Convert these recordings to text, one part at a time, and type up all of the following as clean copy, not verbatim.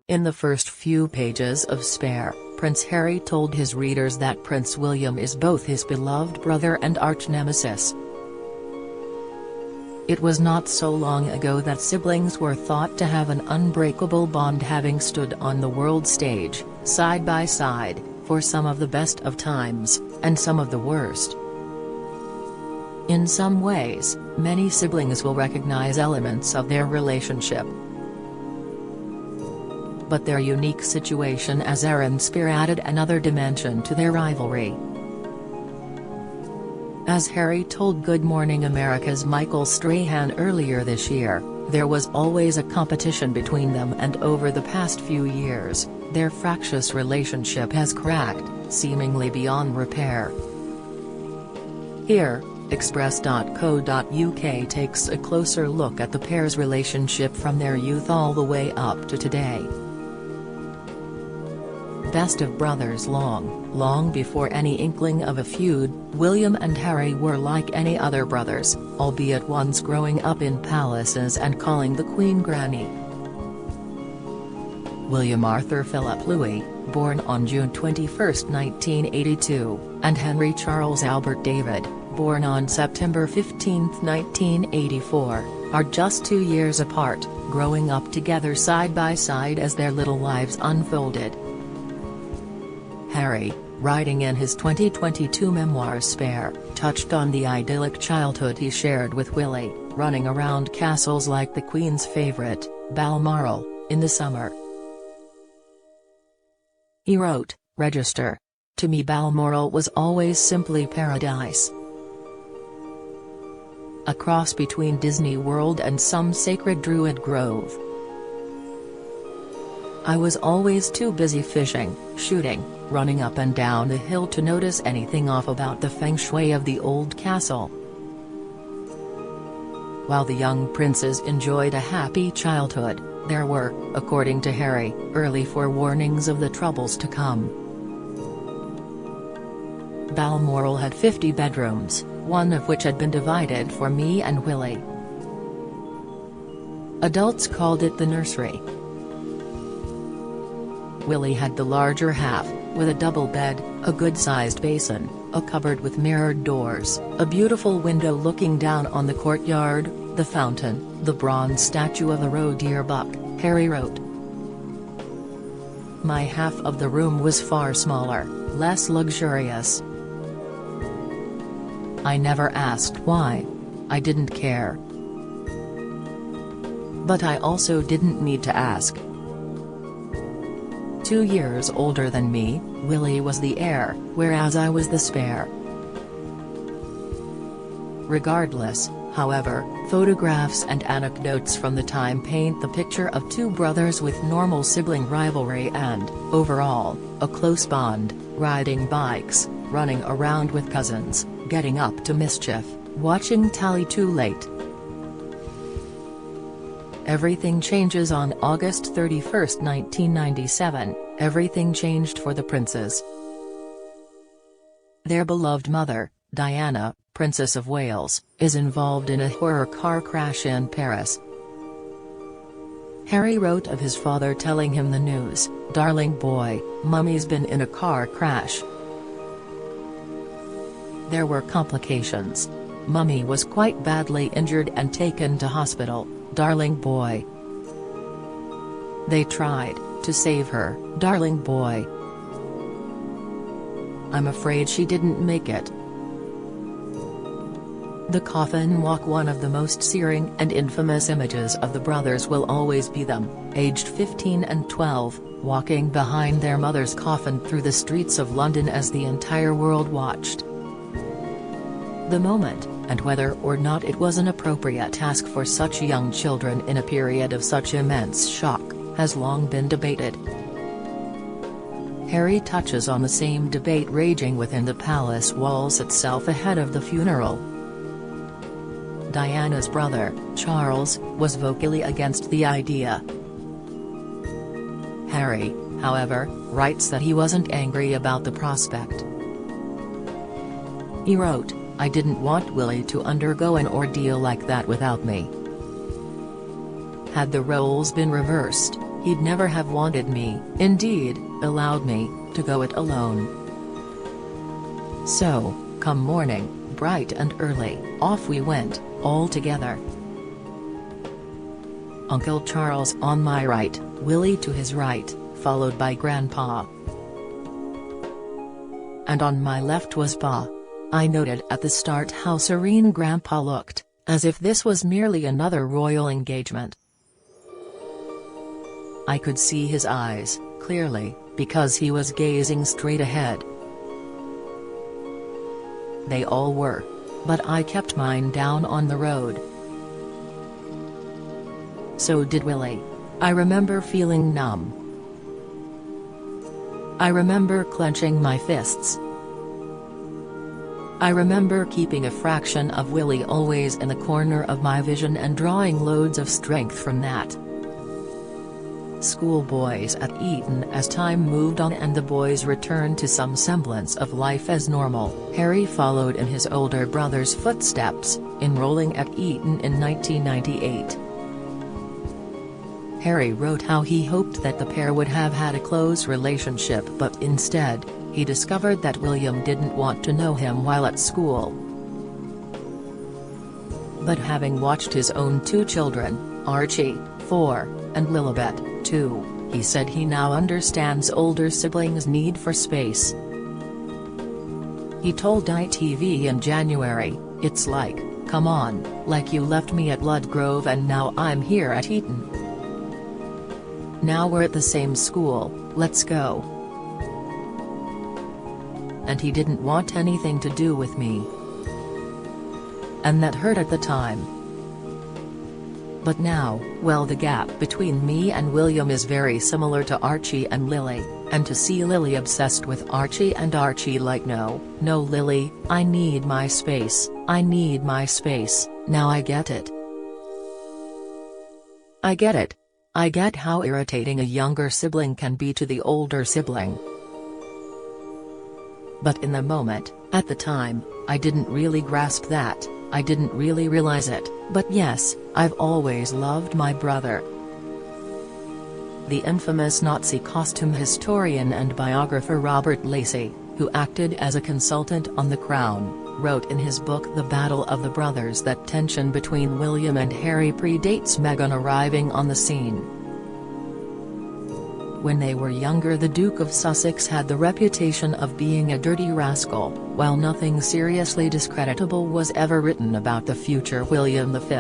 In the first few pages of Spare, Prince Harry told his readers that Prince William is both his beloved brother and arch-nemesis. It was not so long ago that siblings were thought to have an unbreakable bond, having stood on the world stage, side by side, for some of the best of times, and some of the worst. In some ways, many siblings will recognize elements of their relationship. But their unique situation as Aaron Spear added another dimension to their rivalry. As Harry told Good Morning America's Michael Strahan earlier this year, there was always a competition between them, and over the past few years, their fractious relationship has cracked, seemingly beyond repair. Here, Express.co.uk takes a closer look at the pair's relationship from their youth all the way up to today. Best of brothers. Long before any inkling of a feud, William and Harry were like any other brothers, albeit once growing up in palaces and calling the Queen Granny. William Arthur Philip Louis, born on June 21, 1982, and Henry Charles Albert David, born on September 15, 1984, are just 2 years apart, growing up together side by side as their little lives unfolded. Harry, writing in his 2022 memoir Spare, touched on the idyllic childhood he shared with Willie, running around castles like the Queen's favourite, Balmoral, in the summer. He wrote, "Register. To me Balmoral was always simply paradise. A cross between Disney World and some sacred Druid grove. I was always too busy fishing, shooting, running up and down the hill to notice anything off about the feng shui of the old castle." While the young princes enjoyed a happy childhood, there were, according to Harry, early forewarnings of the troubles to come. Balmoral had 50 bedrooms, one of which had been divided for me and Willie. Adults called it the nursery. Willie had the larger half, with a double bed, a good-sized basin, a cupboard with mirrored doors, a beautiful window looking down on the courtyard, the fountain, the bronze statue of a roe deer buck, Harry wrote. My half of the room was far smaller, less luxurious. I never asked why. I didn't care. But I also didn't need to ask. 2 years older than me, Willie was the heir, whereas I was the spare. Regardless, however, photographs and anecdotes from the time paint the picture of two brothers with normal sibling rivalry and, overall, a close bond, riding bikes, running around with cousins, getting up to mischief, watching Tally Too Late. Everything changes on August 31, 1997, everything changed for the princes. Their beloved mother, Diana, Princess of Wales, is involved in a horror car crash in Paris. Harry wrote of his father telling him the news, "Darling boy, Mummy's been in a car crash." There were complications. Mummy was quite badly injured and taken to hospital, darling boy. They tried to save her, darling boy. I'm afraid she didn't make it. The coffin walk, one of the most searing and infamous images of the brothers, will always be them, aged 15 and 12, walking behind their mother's coffin through the streets of London as the entire world watched. The moment, and whether or not it was an appropriate task for such young children in a period of such immense shock, has long been debated. Harry touches on the same debate raging within the palace walls itself ahead of the funeral. Diana's brother, Charles, was vocally against the idea. Harry, however, writes that he wasn't angry about the prospect. He wrote, I didn't want Willie to undergo an ordeal like that without me. Had the roles been reversed, he'd never have wanted me, indeed, allowed me, to go it alone. So, come morning, bright and early, off we went, all together. Uncle Charles on my right, Willie to his right, followed by Grandpa. And on my left was Pa. I noted at the start how serene Grandpa looked, as if this was merely another royal engagement. I could see his eyes, clearly, because he was gazing straight ahead. They all were. But I kept mine down on the road. So did Willie. I remember feeling numb. I remember clenching my fists. I remember keeping a fraction of Willie always in the corner of my vision and drawing loads of strength from that. Schoolboys at Eton. As time moved on and the boys returned to some semblance of life as normal, Harry followed in his older brother's footsteps, enrolling at Eton in 1998. Harry wrote how he hoped that the pair would have had a close relationship, but instead, he discovered that William didn't want to know him while at school. But having watched his own two children, Archie, 4, and Lilibet, 2, he said he now understands older siblings' need for space. He told ITV in January, "It's like, come on, like you left me at Ludgrove and now I'm here at Eton. Now we're at the same school, let's go." And he didn't want anything to do with me. And that hurt at the time. But now, well, the gap between me and William is very similar to Archie and Lily, and to see Lily obsessed with Archie and Archie like no, Lily, I need my space, I need my space, now I get it. I get it. I get how irritating a younger sibling can be to the older sibling. But in the moment, at the time, I didn't really grasp that, I didn't really realize it, but yes, I've always loved my brother. The infamous Nazi costume historian and biographer Robert Lacey, who acted as a consultant on The Crown, wrote in his book The Battle of the Brothers that tension between William and Harry predates Meghan arriving on the scene. When they were younger, the Duke of Sussex had the reputation of being a dirty rascal, while nothing seriously discreditable was ever written about the future William V.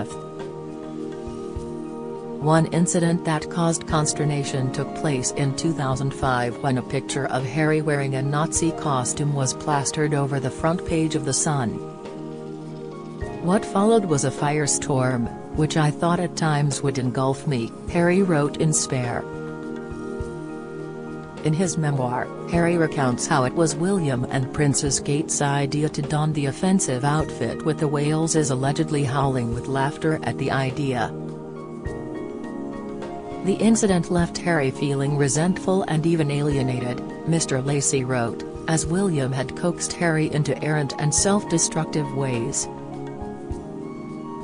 One incident that caused consternation took place in 2005 when a picture of Harry wearing a Nazi costume was plastered over the front page of The Sun. What followed was a firestorm, which I thought at times would engulf me, Harry wrote in Spare. In his memoir, Harry recounts how it was William and Princess Kate's idea to don the offensive outfit, with the Waleses allegedly howling with laughter at the idea. The incident left Harry feeling resentful and even alienated, Mr. Lacey wrote, as William had coaxed Harry into errant and self-destructive ways.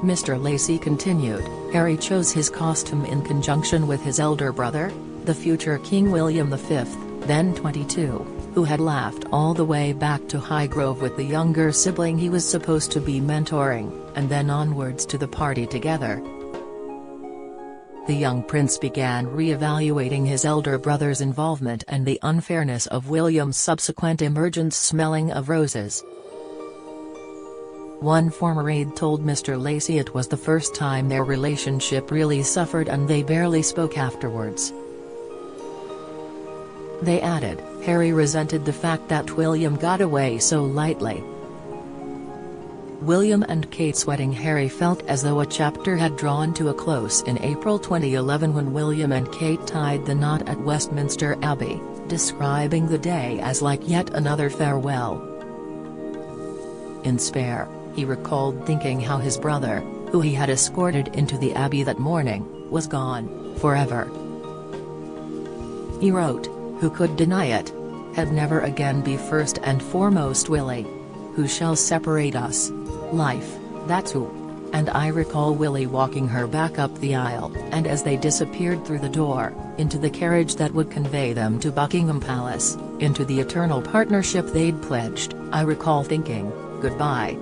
Mr. Lacey continued, Harry chose his costume in conjunction with his elder brother, the future King William V, then 22, who had laughed all the way back to Highgrove with the younger sibling he was supposed to be mentoring, and then onwards to the party together. The young prince began re-evaluating his elder brother's involvement and the unfairness of William's subsequent emergence smelling of roses. One former aide told Mr. Lacey it was the first time their relationship really suffered and they barely spoke afterwards. They added, Harry resented the fact that William got away so lightly. William and Kate's wedding. Harry felt as though a chapter had drawn to a close in April 2011 when William and Kate tied the knot at Westminster Abbey, describing the day as like yet another farewell. In Spare, he recalled thinking how his brother, who he had escorted into the Abbey that morning, was gone, forever. He wrote, who could deny it? Had never again be first and foremost Willie. Who shall separate us? Life, that's who. and I recall Willie walking her back up the aisle, and as they disappeared through the door, into the carriage that would convey them to Buckingham Palace, into the eternal partnership they'd pledged, I recall thinking, goodbye.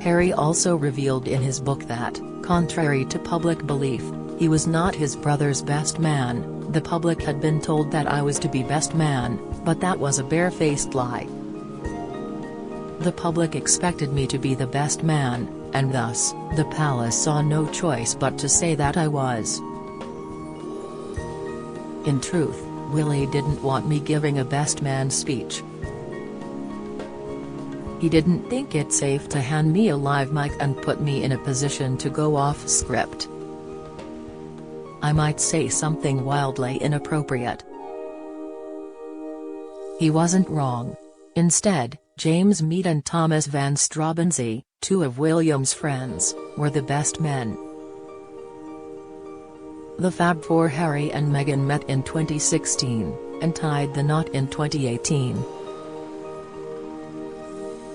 Harry also revealed in his book that, contrary to public belief, he was not his brother's best man. The public had been told that I was to be best man, but that was a barefaced lie. The public expected me to be the best man, and thus, the palace saw no choice but to say that I was. In truth, Willie didn't want me giving a best man speech. He didn't think it safe to hand me a live mic and put me in a position to go off script. I might say something wildly inappropriate. He wasn't wrong. Instead, James Mead and Thomas Van Straubenzee, two of William's friends, were the best men. The Fab Four, Harry and Meghan, met in 2016, and tied the knot in 2018.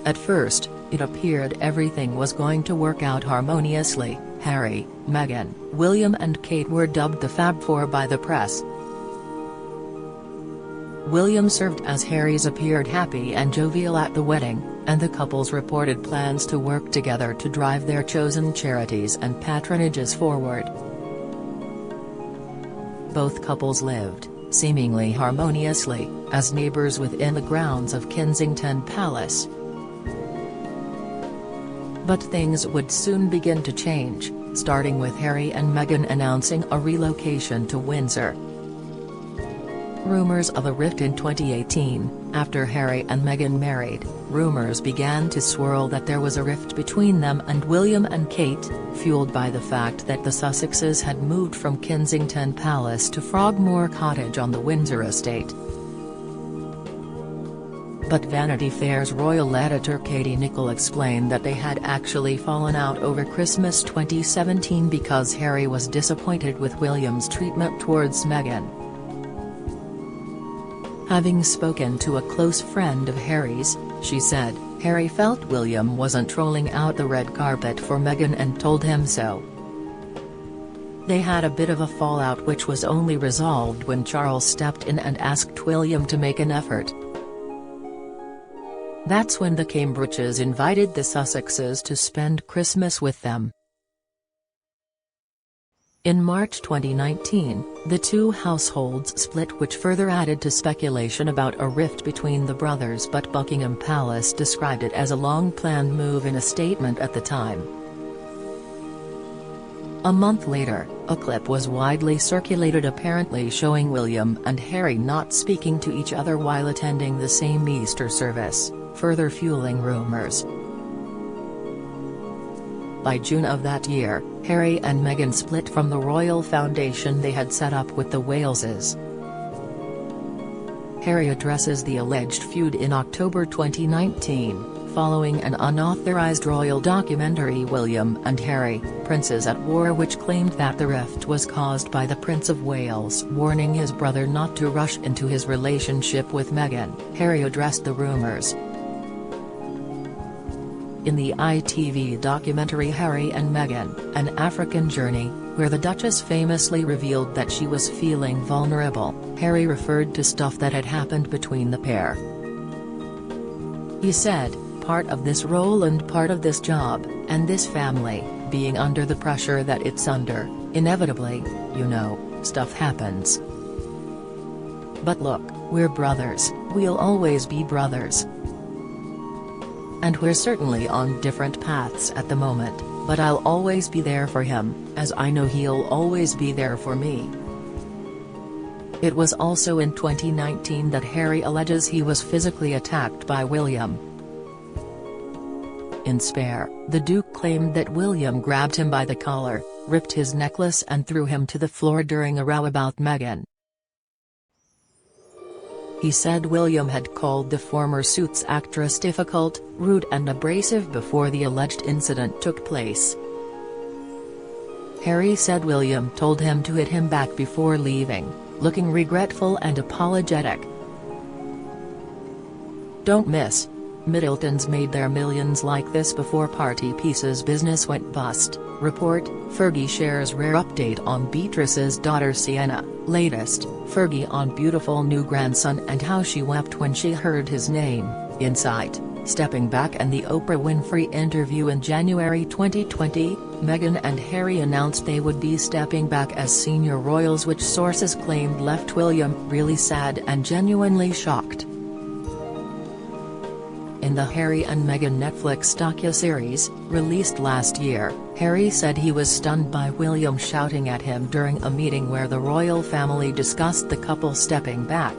At first, it appeared everything was going to work out harmoniously. Harry, Meghan, William and Kate were dubbed the Fab Four by the press. William served as Harry's appeared happy and jovial at the wedding, and the couple's reported plans to work together to drive their chosen charities and patronages forward. Both couples lived, seemingly harmoniously, as neighbours within the grounds of Kensington Palace. But things would soon begin to change, starting with Harry and Meghan announcing a relocation to Windsor. Rumours of a rift in 2018, after Harry and Meghan married, rumours began to swirl that there was a rift between them and William and Kate, fueled by the fact that the Sussexes had moved from Kensington Palace to Frogmore Cottage on the Windsor estate. But Vanity Fair's royal editor Katie Nicholl explained that they had actually fallen out over Christmas 2017 because Harry was disappointed with William's treatment towards Meghan. Having spoken to a close friend of Harry's, she said, Harry felt William wasn't trolling out the red carpet for Meghan and told him so. They had a bit of a fallout which was only resolved when Charles stepped in and asked William to make an effort. That's when the Cambridges invited the Sussexes to spend Christmas with them. In March 2019, the two households split, which further added to speculation about a rift between the brothers, but Buckingham Palace described it as a long-planned move in a statement at the time. A month later, a clip was widely circulated apparently showing William and Harry not speaking to each other while attending the same Easter service, further fueling rumours. By June of that year, Harry and Meghan split from the royal foundation they had set up with the Waleses. Harry addresses the alleged feud in October 2019, following an unauthorized royal documentary William and Harry, Princes at War, which claimed that the rift was caused by the Prince of Wales warning his brother not to rush into his relationship with Meghan. Harry addressed the rumours in the ITV documentary Harry and Meghan, An African Journey, where the Duchess famously revealed that she was feeling vulnerable. Harry referred to stuff that had happened between the pair. He said, "Part of this role and part of this job, and this family, being under the pressure that it's under, inevitably, you know, stuff happens. But look, we're brothers, we'll always be brothers. And we're certainly on different paths at the moment, but I'll always be there for him, as I know he'll always be there for me." It was also in 2019 that Harry alleges he was physically attacked by William. In Spare, the Duke claimed that William grabbed him by the collar, ripped his necklace and threw him to the floor during a row about Meghan. He said William had called the former Suits actress difficult, rude and abrasive before the alleged incident took place. Harry said William told him to hit him back before leaving, looking regretful and apologetic. "Don't miss. Middletons made their millions like this before Party Piece's business went bust. Report, Fergie shares rare update on Beatrice's daughter Sienna. Latest, Fergie on beautiful new grandson and how she wept when she heard his name. Insight, stepping back and the Oprah Winfrey interview in January 2020, Meghan and Harry announced they would be stepping back as senior royals, which sources claimed left William really sad and genuinely shocked. In the Harry and Meghan Netflix docuseries, released last year, Harry said he was stunned by William shouting at him during a meeting where the royal family discussed the couple stepping back.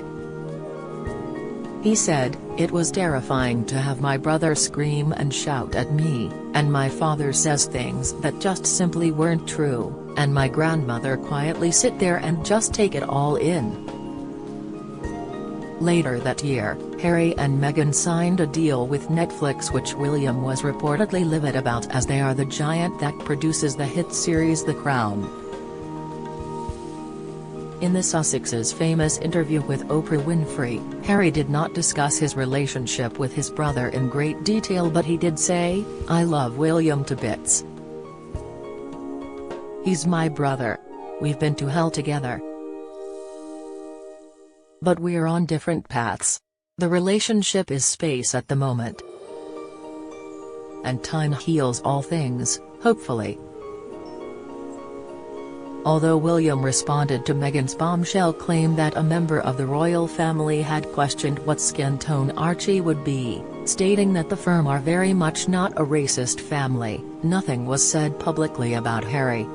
He said, "It was terrifying to have my brother scream and shout at me, and my father says things that just simply weren't true, and my grandmother quietly sit there and just take it all in." Later that year, Harry and Meghan signed a deal with Netflix, which William was reportedly livid about, as they are the giant that produces the hit series The Crown. In the Sussexes' famous interview with Oprah Winfrey, Harry did not discuss his relationship with his brother in great detail, but he did say, "I love William to bits. He's my brother. We've been to hell together. But we're on different paths. The relationship is space at the moment. And time heals all things, hopefully." Although William responded to Meghan's bombshell claim that a member of the royal family had questioned what skin tone Archie would be, stating that the firm are very much not a racist family, nothing was said publicly about Harry.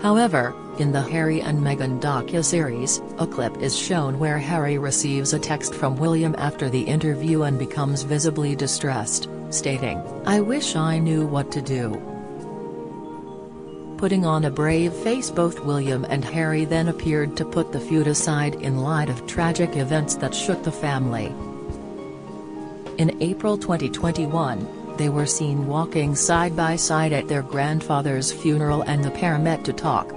However, in the Harry and Meghan docuseries, a clip is shown where Harry receives a text from William after the interview and becomes visibly distressed, stating, "I wish I knew what to do." Putting on a brave face, both William and Harry then appeared to put the feud aside in light of tragic events that shook the family. In April 2021, they were seen walking side by side at their grandfather's funeral and the pair met to talk.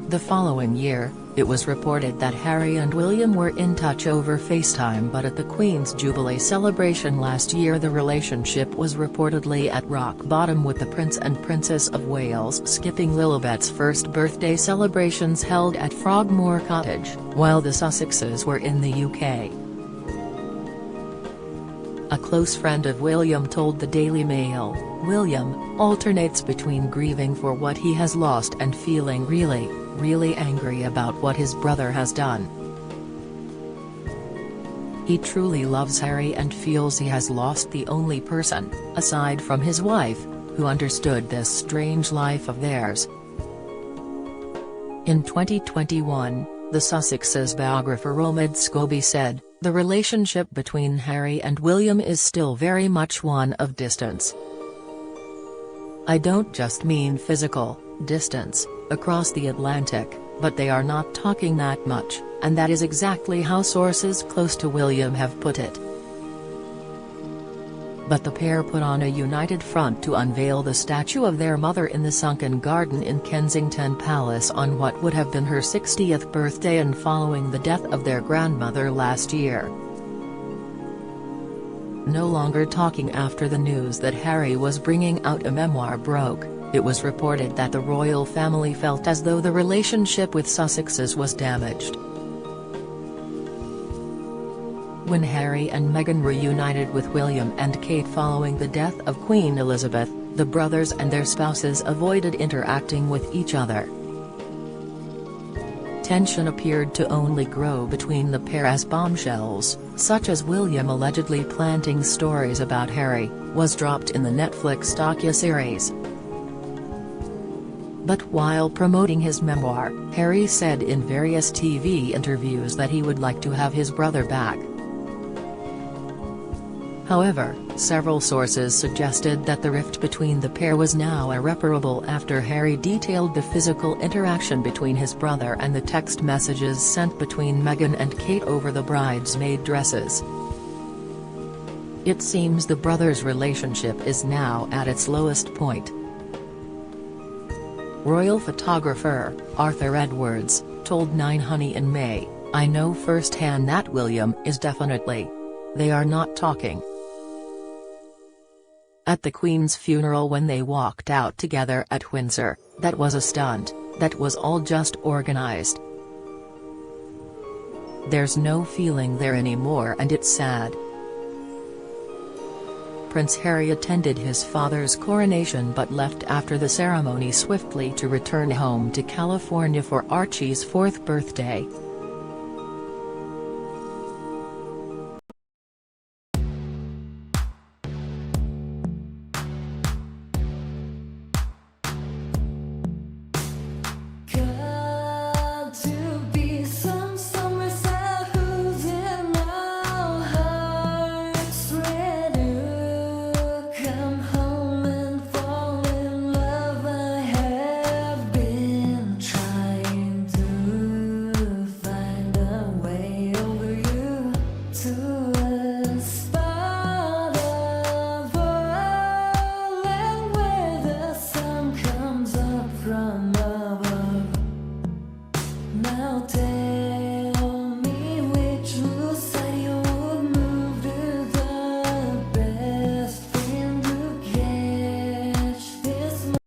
The following year, it was reported that Harry and William were in touch over FaceTime, but at the Queen's Jubilee celebration last year the relationship was reportedly at rock bottom, with the Prince and Princess of Wales skipping Lilibet's first birthday celebrations held at Frogmore Cottage, while the Sussexes were in the UK. A close friend of William told the Daily Mail, "William alternates between grieving for what he has lost and feeling really angry about what his brother has done. He truly loves Harry and feels he has lost the only person, aside from his wife, who understood this strange life of theirs." In 2021, the Sussexes biographer Omid Scobie said, "The relationship between Harry and William is still very much one of distance. I don't just mean physical distance, across the Atlantic, but they are not talking that much," and that is exactly how sources close to William have put it. But the pair put on a united front to unveil the statue of their mother in the sunken garden in Kensington Palace on what would have been her 60th birthday and following the death of their grandmother last year. No longer talking after the news that Harry was bringing out a memoir broke, it was reported that the royal family felt as though the relationship with Sussexes was damaged. When Harry and Meghan reunited with William and Kate following the death of Queen Elizabeth, the brothers and their spouses avoided interacting with each other. Tension appeared to only grow between the pair as bombshells, such as William allegedly planting stories about Harry, was dropped in the Netflix docuseries. But while promoting his memoir, Harry said in various TV interviews that he would like to have his brother back. However, several sources suggested that the rift between the pair was now irreparable after Harry detailed the physical interaction between his brother and the text messages sent between Meghan and Kate over the bridesmaid dresses. It seems the brothers' relationship is now at its lowest point. Royal photographer, Arthur Edwards, told 9honey in May, I know firsthand that William is definitely. They are not talking. At the Queen's funeral when they walked out together at Windsor, that was a stunt, that was all just organized. There's no feeling there anymore and it's sad. Prince Harry attended his father's coronation but left after the ceremony swiftly to return home to California for Archie's 4th birthday. Now take